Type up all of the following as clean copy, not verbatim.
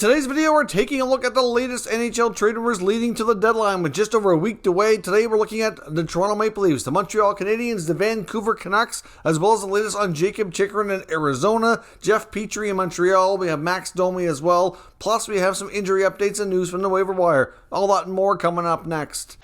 Today's video, we're taking a look at the latest NHL trade rumors leading to the deadline with just over a week to wait. Today, we're looking at the Toronto Maple Leafs, the Montreal Canadiens, the Vancouver Canucks, as well as the latest on Jacob Chychrun in Arizona, Jeff Petry in Montreal. We have Max Domi as well. Plus, we have some injury updates and news from the waiver wire. All that and more coming up next.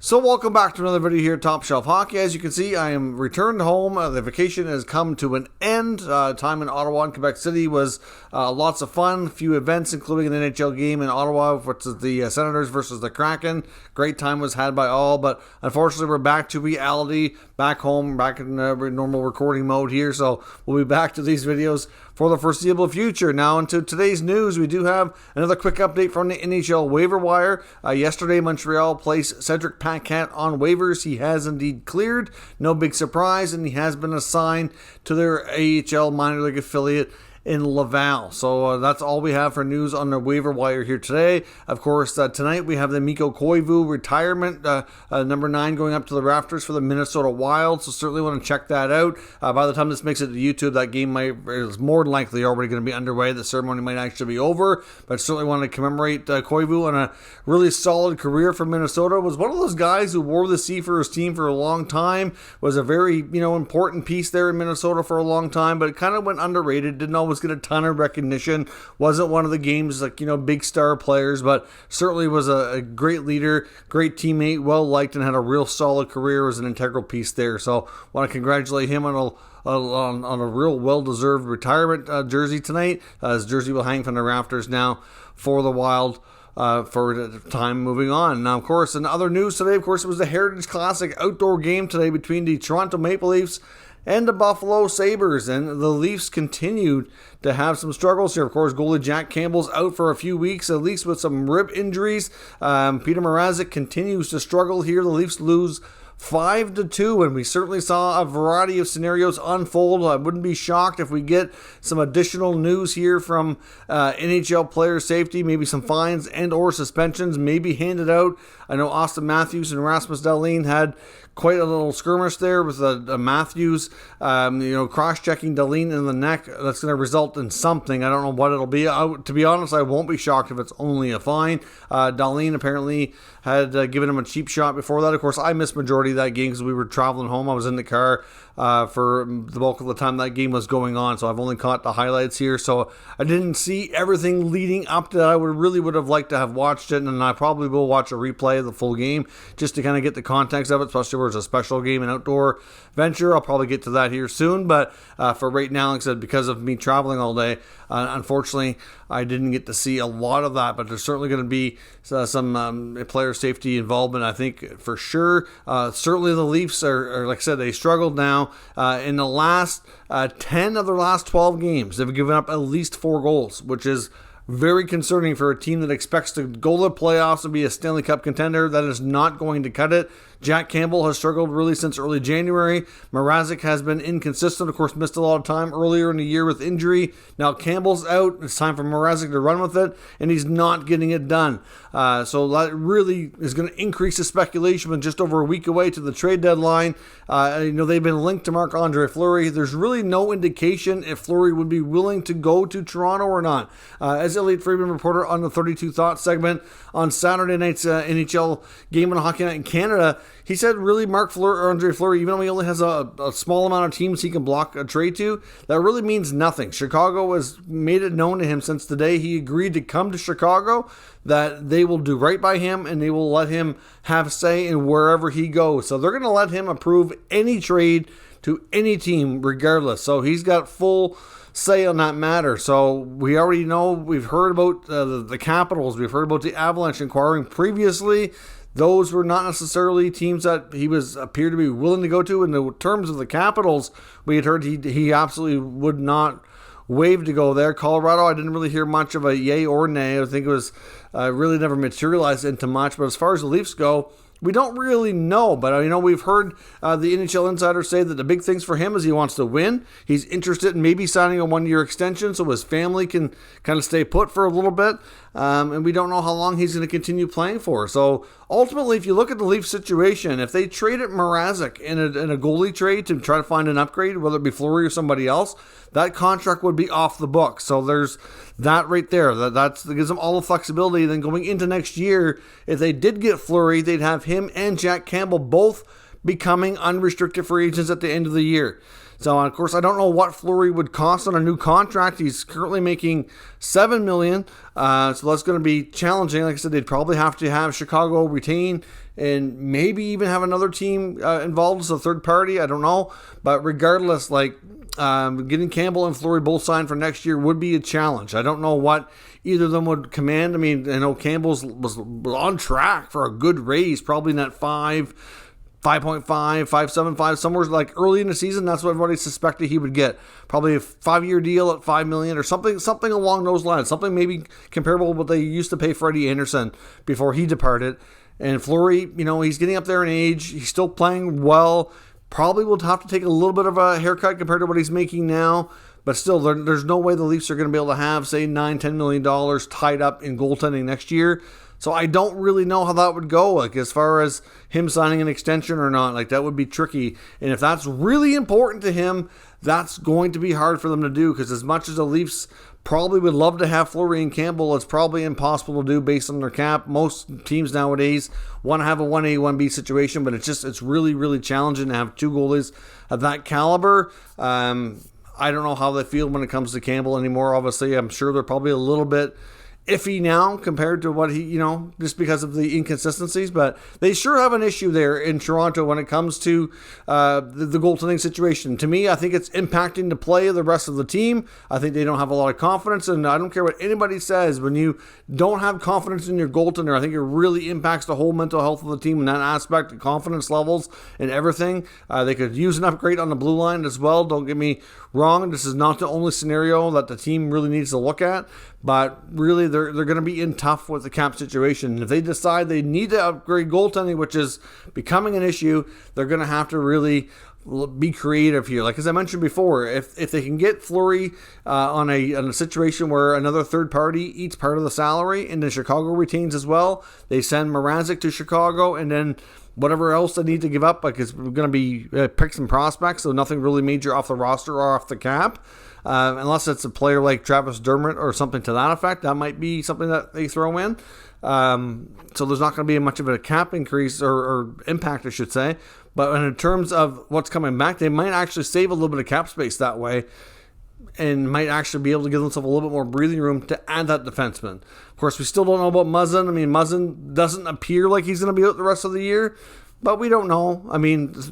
So welcome back to another video here at Top Shelf Hockey. As you can see, I am returned home. The vacation has come to an end. Time in Ottawa and Quebec City was lots of fun. A few events, including an NHL game in Ottawa, which is the Senators versus the Kraken. Great time was had by all, but unfortunately we're back to reality, back home, back in normal recording mode here. So we'll be back to these videos for the foreseeable future. Now into today's news, we do have another quick update from the NHL waiver wire. Yesterday, Montreal placed Cedric Paquette on waivers. He has indeed cleared. No big surprise, and he has been assigned to their AHL minor league affiliate in Laval. So that's all we have for news on the waiver wire here today. Of course, tonight we have the Koivu Retirement, number 9, going up to the rafters for the Minnesota Wild. So certainly want to check that out. By the time this makes it to YouTube, that game is more than likely already going to be underway. The ceremony might actually be over, but certainly want to commemorate Koivu on a really solid career for Minnesota. Was one of those guys who wore the C for his team for a long time. Was a very important piece there in Minnesota for a long time, but it kind of went underrated. Didn't always get a ton of recognition. Wasn't one of the game's big star players, but certainly was a great leader, great teammate, well liked, and had a real solid career. Was an integral piece there. So want to congratulate him on a real well-deserved retirement jersey tonight. His jersey will hang from the rafters now for the Wild for the time moving on. Now, of course, in other news today, of course, it was the Heritage Classic outdoor game today between the Toronto Maple Leafs and the Buffalo Sabres, and the Leafs continued to have some struggles here. Of course, goalie Jack Campbell's out for a few weeks, at least with some rib injuries. Peter Mrazek continues to struggle here. The Leafs lose 5-2, and we certainly saw a variety of scenarios unfold. I wouldn't be shocked if we get some additional news here from NHL player safety, maybe some fines and or suspensions maybe handed out. I know Austin Matthews and Rasmus Dahlin had quite a little skirmish there with Matthews, cross-checking Dahlin in the neck. That's going to result in something. I don't know what it'll be. To be honest, I won't be shocked if it's only a fine. Dahlin apparently had given him a cheap shot before that. Of course, I missed majority of that game because we were traveling home. I was in the car for the bulk of the time that game was going on, so I've only caught the highlights here. So I didn't see everything leading up to that. I would have liked to have watched it, and I probably will watch a replay of the full game just to kind of get the context of it, especially where it's a special game and outdoor venture. I'll probably get to that here soon, but for right now, like I said, because of me traveling all day, unfortunately, I didn't get to see a lot of that, but there's certainly going to be some player safety involvement, I think, for sure. Certainly the Leafs are, like I said, they struggled now. In the last 10 of their last 12 games, they've given up at least 4 goals, which is very concerning for a team that expects to go to the playoffs and be a Stanley Cup contender. That is not going to cut it. Jack Campbell has struggled really since early January. Mrazek has been inconsistent. Of course, missed a lot of time earlier in the year with injury. Now Campbell's out. It's time for Mrazek to run with it, and he's not getting it done. So that really is going to increase the speculation with just over a week away to the trade deadline. They've been linked to Marc-Andre Fleury. There's really no indication if Fleury would be willing to go to Toronto or not. As Elliot Friedman reported on the 32 Thoughts segment on Saturday night's NHL Game on Hockey Night in Canada, he said really Marc-Andre Fleury, even though he only has a small amount of teams he can block a trade to, that really means nothing. Chicago has made it known to him since the day he agreed to come to Chicago that they will do right by him and they will let him have say in wherever he goes. So they're going to let him approve any trade to any team regardless. So he's got full say on that matter. So we already know, we've heard about the Capitals, we've heard about the Avalanche inquiring previously. Those were not necessarily teams that he appeared to be willing to go to. In the terms of the Capitals, we had heard he absolutely would not waive to go there. Colorado, I didn't really hear much of a yay or nay. I think it was really never materialized into much. But as far as the Leafs go, We don't really know, but we've heard the NHL insider say that the big things for him is he wants to win. He's interested in maybe signing a 1-year extension so his family can kind of stay put for a little bit. And we don't know how long he's going to continue playing for. So ultimately, if you look at the Leafs situation, if they traded Mrazek in a goalie trade to try to find an upgrade, whether it be Fleury or somebody else, that contract would be off the books. So there's that right there. That gives them all the flexibility. Then going into next year, if they did get Fleury, they'd have him and Jack Campbell both becoming unrestricted free agents at the end of the year. So, of course, I don't know what Fleury would cost on a new contract. He's currently making $7 million, so that's going to be challenging. Like I said, they'd probably have to have Chicago retain and maybe even have another team involved as a third party. I don't know. But regardless, getting Campbell and Fleury both signed for next year would be a challenge. I don't know what either of them would command. I mean, I know Campbell's was on track for a good raise, probably in that 5.5, 5.75, somewhere like early in the season. That's what everybody suspected he would get. Probably a 5-year deal at $5 million or something along those lines. Something maybe comparable to what they used to pay Freddie Anderson before he departed. And Fleury, he's getting up there in age. He's still playing well. Probably will have to take a little bit of a haircut compared to what he's making now. But still, there's no way the Leafs are going to be able to have, say, $9-10 million tied up in goaltending next year. So I don't really know how that would go, as far as him signing an extension or not. That would be tricky. And if that's really important to him, that's going to be hard for them to do, because as much as the Leafs probably would love to have Fleury and Campbell, it's probably impossible to do based on their cap. Most teams nowadays want to have a 1A, 1B situation, but it's really, really challenging to have two goalies of that caliber. I don't know how they feel when it comes to Campbell anymore. Obviously, I'm sure they're probably a little bit iffy now compared to what he, just because of the inconsistencies, but they sure have an issue there in Toronto when it comes to the goaltending situation. To me, I think it's impacting the play of the rest of the team. I think they don't have a lot of confidence, and I don't care what anybody says, when you don't have confidence in your goaltender, I think it really impacts the whole mental health of the team in that aspect, the confidence levels and everything. They could use an upgrade on the blue line as well. Don't get me wrong. This is not the only scenario that the team really needs to look at, but really they're going to be in tough with the cap situation. And if they decide they need to upgrade goaltending, which is becoming an issue, they're going to have to really be creative here. As I mentioned before, if they can get Fleury on a situation where another third party eats part of the salary and then Chicago retains as well, they send Mrazek to Chicago, and then whatever else they need to give up, it's going to be picks and prospects, so nothing really major off the roster or off the cap. Unless it's a player like Travis Dermott or something to that effect, that might be something that they throw in. So there's not going to be much of a cap increase or impact, I should say. But in terms of what's coming back, they might actually save a little bit of cap space that way, and might actually be able to give themselves a little bit more breathing room to add that defenseman. Of course, we still don't know about Muzzin. Muzzin doesn't appear like he's going to be out the rest of the year, but we don't know.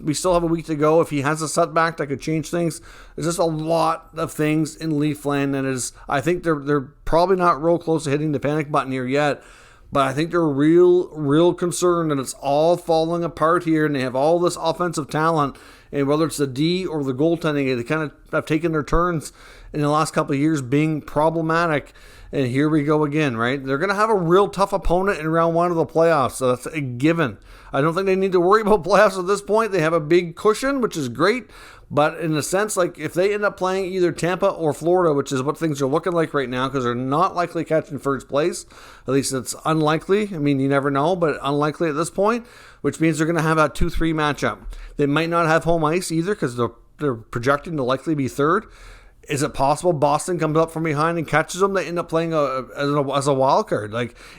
We still have a week to go. If he has a setback, that could change things. There's just a lot of things in Leafland, and I think they're probably not real close to hitting the panic button here yet. But I think they're real concerned, and it's all falling apart here, and they have all this offensive talent, and whether it's the D or the goaltending, they kind of have taken their turns in the last couple of years being problematic. And here we go again, right? They're going to have a real tough opponent in round one of the playoffs, so that's a given. I don't think they need to worry about playoffs at this point. They have a big cushion, which is great. But in a sense, if they end up playing either Tampa or Florida, which is what things are looking like right now, because they're not likely catching first place, at least it's unlikely. You never know, but unlikely at this point, which means they're going to have a 2-3 matchup. They might not have home ice either, because they're projecting to likely be third. Is it possible Boston comes up from behind and catches them? They end up playing as a wild card.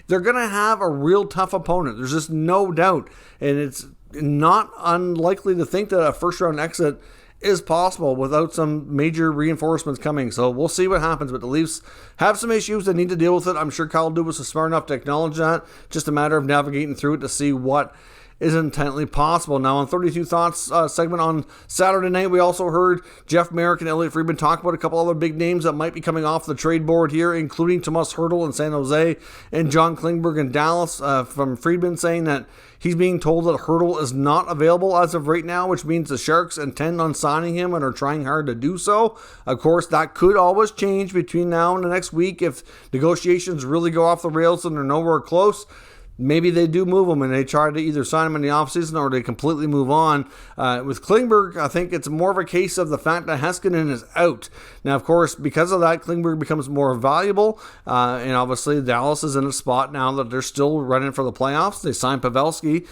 They're going to have a real tough opponent. There's just no doubt. And it's not unlikely to think that a first-round exit is possible without some major reinforcements coming. So we'll see what happens. But the Leafs have some issues. They need to deal with it. I'm sure Kyle Dubas is smart enough to acknowledge that. Just a matter of navigating through it to see what is intently possible. Now, on 32 Thoughts segment on Saturday night, we also heard Jeff Merrick and Elliotte Friedman talk about a couple other big names that might be coming off the trade board here, including Tomas Hertl in San Jose and John Klingberg in Dallas. From Friedman saying that he's being told that Hertl is not available as of right now, which means the Sharks intend on signing him and are trying hard to do so. Of course, that could always change between now and the next week if negotiations really go off the rails and they're nowhere close. maybe they do move him and they try to either sign him in the offseason or they completely move on. With Klingberg, I think it's more of a case of the fact that Heiskanen is out. Now, of course, because of that, Klingberg becomes more valuable, and obviously Dallas is in a spot now that they're still running for the playoffs. They signed Pavelski.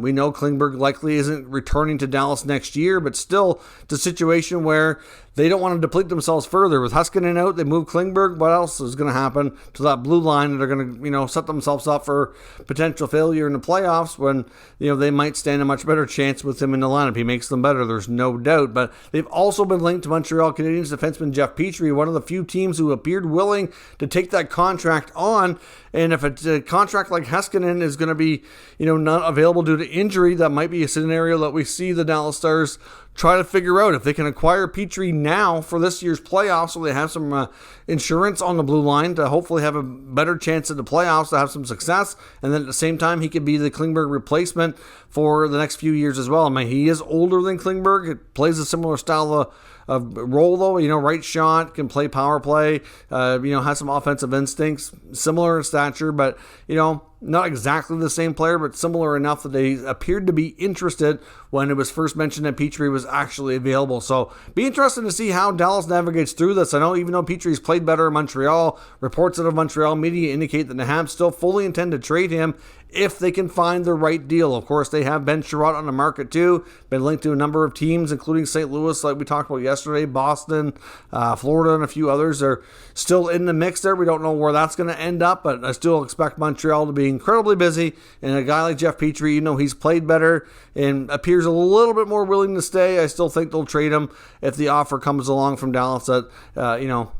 We know Klingberg likely isn't returning to Dallas next year, but still, it's a situation where they don't want to deplete themselves further. With Heiskanen out, they move Klingberg. What else is going to happen to that blue line? They're going to, set themselves up for potential failure in the playoffs when, they might stand a much better chance with him in the lineup. He makes them better, there's no doubt. But they've also been linked to Montreal Canadiens defenseman Jeff Petry, one of the few teams who appeared willing to take that contract on. And if a contract like Heiskanen is going to be, not available due to injury, that might be a scenario that we see the Dallas Stars try to figure out. If they can acquire Petry now for this year's playoffs, so they have some insurance on the blue line to hopefully have a better chance at the playoffs to have some success, and then at the same time he could be the Klingberg replacement for the next few years as well. I mean, he is older than Klingberg. It plays a similar style of role though, right shot, can play power play, has some offensive instincts, similar in stature, but not exactly the same player, but similar enough that they appeared to be interested when it was first mentioned that Petry was actually available. So be interesting to see how Dallas navigates through this. I know even though Petry's played better in Montreal, reports out of Montreal media indicate that the Habs still fully intend to trade him if they can find the right deal. Of course, they have Ben Chiarot on the market too, been linked to a number of teams, including St. Louis, like we talked about yesterday, Boston, Florida, and a few others are still in the mix there. We don't know where that's going to end up, but I still expect Montreal to be incredibly busy, and a guy like Jeff Petry, he's played better and appears a little bit more willing to stay. I still think they'll trade him if the offer comes along from Dallas that,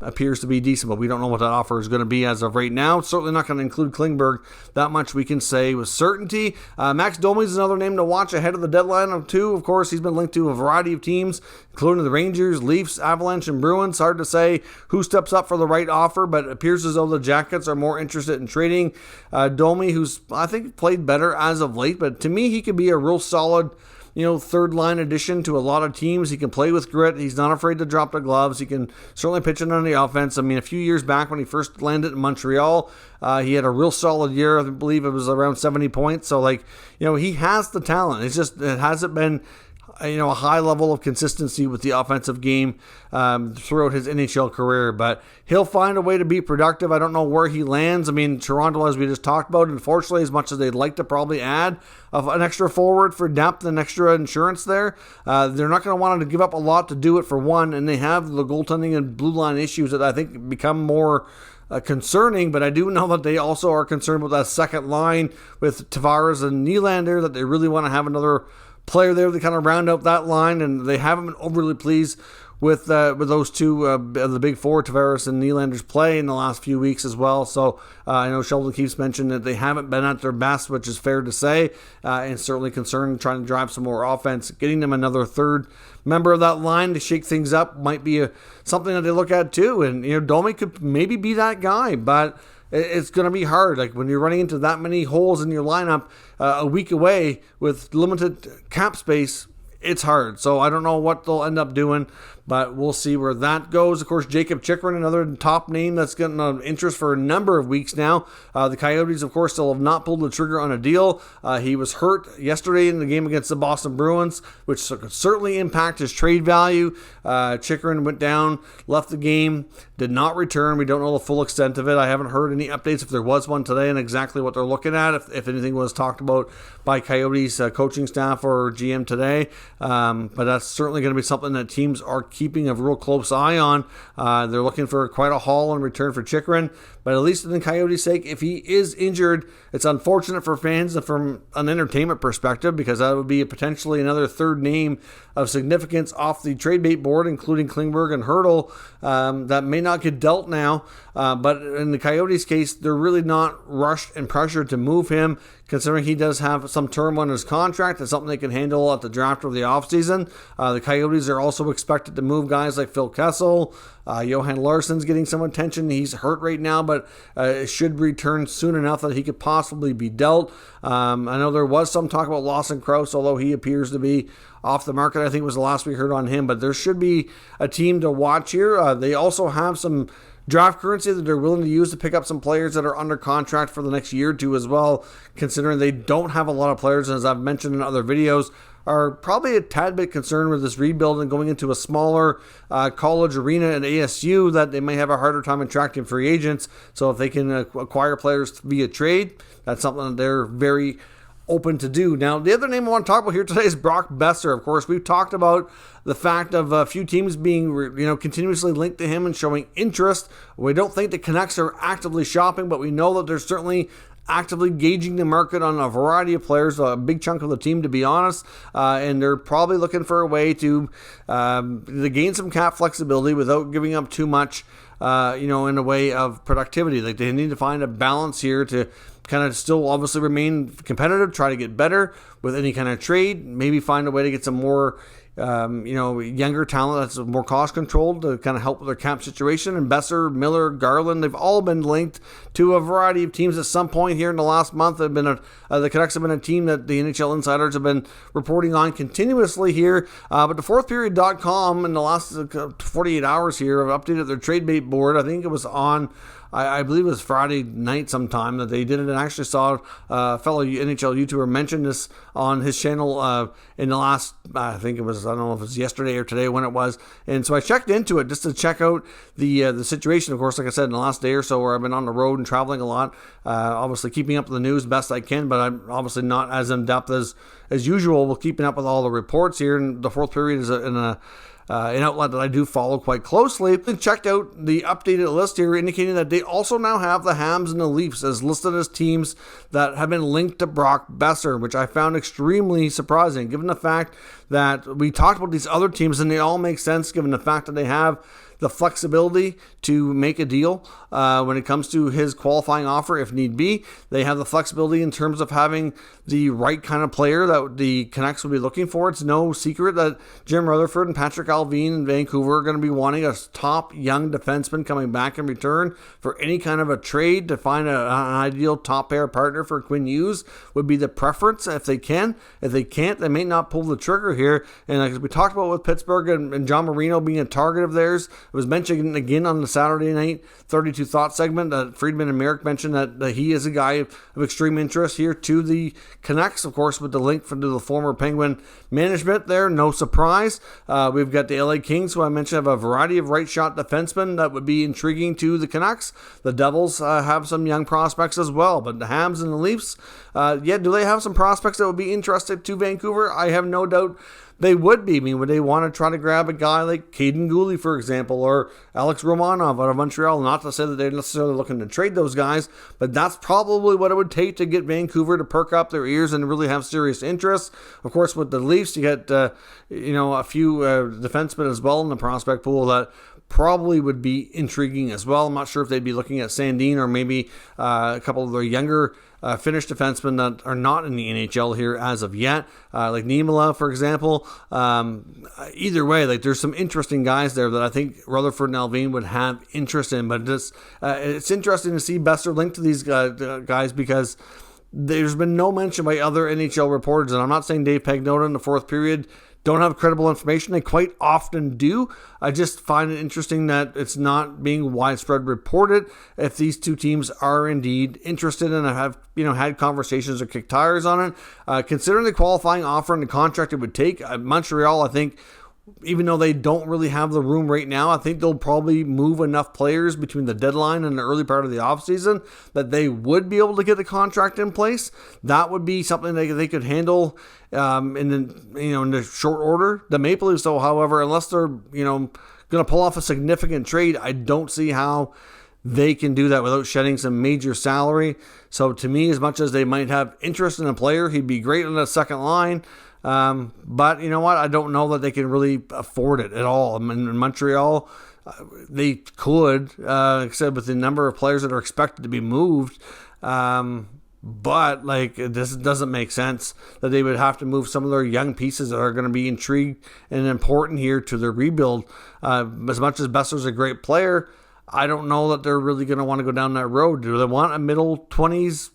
appears to be decent, but we don't know what that offer is going to be as of right now. It's certainly not going to include Klingberg. That much we can say with certainty. Max Domi is another name to watch ahead of the deadline too. Of course, he's been linked to a variety of teams, including the Rangers, Leafs, Avalanche, and Bruins. Hard to say who steps up for the right offer, but it appears as though the Jackets are more interested in trading Domi, who's, I think, played better as of late, but to me, he could be a real solid third line addition to a lot of teams. He can play with grit. He's not afraid to drop the gloves. He can certainly pitch it on the offense. I mean, a few years back when he first landed in Montreal, he had a real solid year. I believe it was around 70 points. So, he has the talent. It's just, it hasn't been a high level of consistency with the offensive game throughout his NHL career, but he'll find a way to be productive. I don't know where he lands. I mean, Toronto, as we just talked about, unfortunately, as much as they'd like to probably add an extra forward for depth and extra insurance there, they're not going to want to give up a lot to do it for one, and they have the goaltending and blue line issues that I think become more concerning, but I do know that they also are concerned with that second line with Tavares and Nylander, that they really want to have another player there to kind of round out that line, and they haven't been overly pleased with those two of the big four, Tavares and Nylander's play in the last few weeks as well. So I know Sheldon Keefe's mentioned that they haven't been at their best, which is fair to say, and certainly concerned trying to drive some more offense. Getting them another third member of that line to shake things up might be something that they look at too, and Domi could maybe be that guy, but it's going to be hard. Like when you're running into that many holes in your lineup a week away with limited cap space, it's hard. So I don't know what they'll end up doing, but we'll see where that goes. Of course, Jacob Chychrun, another top name that's getting interest for a number of weeks now. The Coyotes, of course, still have not pulled the trigger on a deal. He was hurt yesterday in the game against the Boston Bruins, which could certainly impact his trade value. Chychrun went down, left the game, did not return. We don't know the full extent of it. I haven't heard any updates if there was one today and exactly what they're looking at, if anything was talked about by Coyotes coaching staff or GM today. But that's certainly going to be something that teams are keeping a real close eye on. They're looking for quite a haul in return for Chychrun, but at least in the Coyotes' sake, if he is injured, it's unfortunate for fans and from an entertainment perspective, because that would be potentially another third name of significance off the trade bait board, including Klingberg and Hertl, that may not get dealt now. But in the Coyotes' case, they're really not rushed and pressured to move him, considering he does have some term on his contract. It's something they can handle at the draft or the offseason. The Coyotes are also expected to move guys like Phil Kessel. Johan Larsson's getting some attention. He's hurt right now, but should return soon enough that he could possibly be dealt. I know there was some talk about Lawson Krause, although he appears to be off the market. I think was the last we heard on him, but there should be a team to watch here. They also have some draft currency that they're willing to use to pick up some players that are under contract for the next year or two as well, considering they don't have a lot of players, and as I've mentioned in other videos, are probably a tad bit concerned with this rebuild and going into a smaller college arena at ASU, that they may have a harder time attracting free agents. So if they can acquire players via trade, that's something that they're very open to do. Now, the other name I want to talk about here today is Brock Boeser. Of course, we've talked about the fact of a few teams being, continuously linked to him and showing interest. We don't think the Canucks are actively shopping, but we know that they're certainly actively gauging the market on a variety of players, a big chunk of the team, to be honest, and they're probably looking for a way to gain some cap flexibility without giving up too much, in a way of productivity. Like, they need to find a balance here to kind of still obviously remain competitive, try to get better with any kind of trade, maybe find a way to get some more younger talent that's more cost controlled to kind of help with their cap situation. And Boeser, Miller, Garland, they've all been linked to a variety of teams at some point here in the last month. The Canucks have been a team that the NHL insiders have been reporting on continuously here. But the fourthperiod.com in the last 48 hours here have updated their trade bait board. I think it was on, I believe it was Friday night sometime that they did it, and I actually saw a fellow NHL YouTuber mention this on his channel in the last, I think it was, I don't know if it was yesterday or today when it was, and so I checked into it just to check out the situation. Of course, like I said, in the last day or so where I've been on the road and traveling a lot, obviously keeping up with the news best I can, but I'm obviously not as in-depth as usual with keeping up with all the reports here, and the fourth period is an outlet that I do follow quite closely. And checked out the updated list here, indicating that they also now have the Habs and the Leafs as listed as teams that have been linked to Brock Boeser, which I found extremely surprising, given the fact that we talked about these other teams, and they all make sense given the fact that they have the flexibility to make a deal when it comes to his qualifying offer if need be. They have the flexibility in terms of having the right kind of player that the Canucks will be looking for. It's no secret that Jim Rutherford and Patrick Allvin in Vancouver are going to be wanting a top young defenseman coming back in return for any kind of a trade to find an ideal top pair partner for Quinn Hughes would be the preference if they can. If they can't, they may not pull the trigger here. And as we talked about with Pittsburgh and John Marino being a target of theirs, it was mentioned again on the Saturday night 32 Thoughts segment that Friedman and Merrick mentioned that he is a guy of extreme interest here to the Canucks, of course, with the link to the former Penguin management there. No surprise. We've got the LA Kings, who I mentioned have a variety of right shot defensemen that would be intriguing to the Canucks. The Devils have some young prospects as well, but the Habs and the Leafs, do they have some prospects that would be interested to Vancouver? I have no doubt they would be. I mean, would they want to try to grab a guy like Caden Gooley, for example, or Alex Romanov out of Montreal? Not to say that they're necessarily looking to trade those guys, but that's probably what it would take to get Vancouver to perk up their ears and really have serious interest. Of course, with the Leafs, you get a few defensemen as well in the prospect pool that probably would be intriguing as well. I'm not sure if they'd be looking at Sandin or maybe a couple of their younger Finnish defensemen that are not in the NHL here as of yet, like Niemela, for example. Either way, like there's some interesting guys there that I think Rutherford and Allvin would have interest in. But it's interesting to see Boeser linked to these guys because there's been no mention by other NHL reporters, and I'm not saying Dave Pagnotta in the fourth period don't have credible information. They quite often do. I just find it interesting that it's not being widespread reported if these two teams are indeed interested and have had conversations or kicked tires on it. Considering the qualifying offer and the contract it would take, Montreal, I think, even though they don't really have the room right now, I think they'll probably move enough players between the deadline and the early part of the offseason that they would be able to get the contract in place. That would be something they could handle in the short order. The Maple Leafs, though, however, unless they're going to pull off a significant trade, I don't see how they can do that without shedding some major salary. So to me, as much as they might have interest in a player, he'd be great on the second line. But you know what? I don't know that they can really afford it at all. I mean, in Montreal, they could, except with the number of players that are expected to be moved. But this doesn't make sense that they would have to move some of their young pieces that are going to be intrigued and important here to their rebuild. As much as Boeser's a great player, I don't know that they're really going to want to go down that road. Do they want a middle 20s,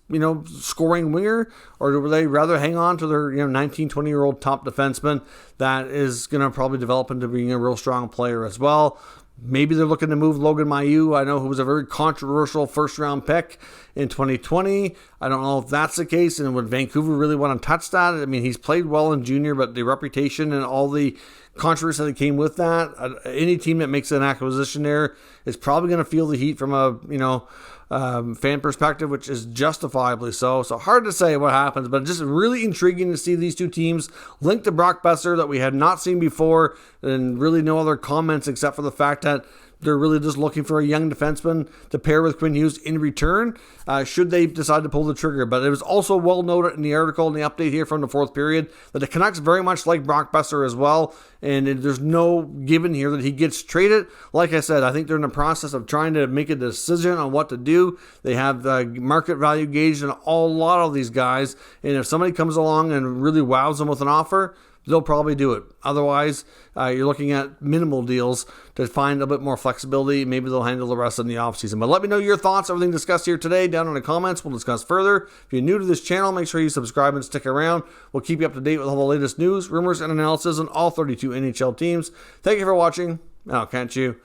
scoring winger? Or would they rather hang on to their, 19, 20-year-old top defenseman that is going to probably develop into being a real strong player as well? Maybe they're looking to move Logan Mailloux. I know who was a very controversial first-round pick in 2020. I don't know if that's the case, and would Vancouver really want to touch that? I mean, he's played well in junior, but the reputation and all the controversy that came with that, any team that makes an acquisition there is probably going to feel the heat from a fan perspective, which is justifiably so. So hard to say what happens, but just really intriguing to see these two teams linked to Brock Boeser that we had not seen before, and really no other comments except for the fact that they're really just looking for a young defenseman to pair with Quinn Hughes in return, should they decide to pull the trigger. But it was also well noted in the article, in the update here from the fourth period, that the Canucks very much like Brock Boeser as well, and there's no given here that he gets traded. Like I said, I think they're in the process of trying to make a decision on what to do. They have the market value gauged in a lot of these guys, and if somebody comes along and really wows them with an offer, they'll probably do it. Otherwise, you're looking at minimal deals to find a bit more flexibility. Maybe they'll handle the rest in the offseason. But let me know your thoughts, everything discussed here today, down in the comments. We'll discuss further. If you're new to this channel, make sure you subscribe and stick around. We'll keep you up to date with all the latest news, rumors, and analysis on all 32 NHL teams. Thank you for watching, and I'll catch you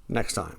next time.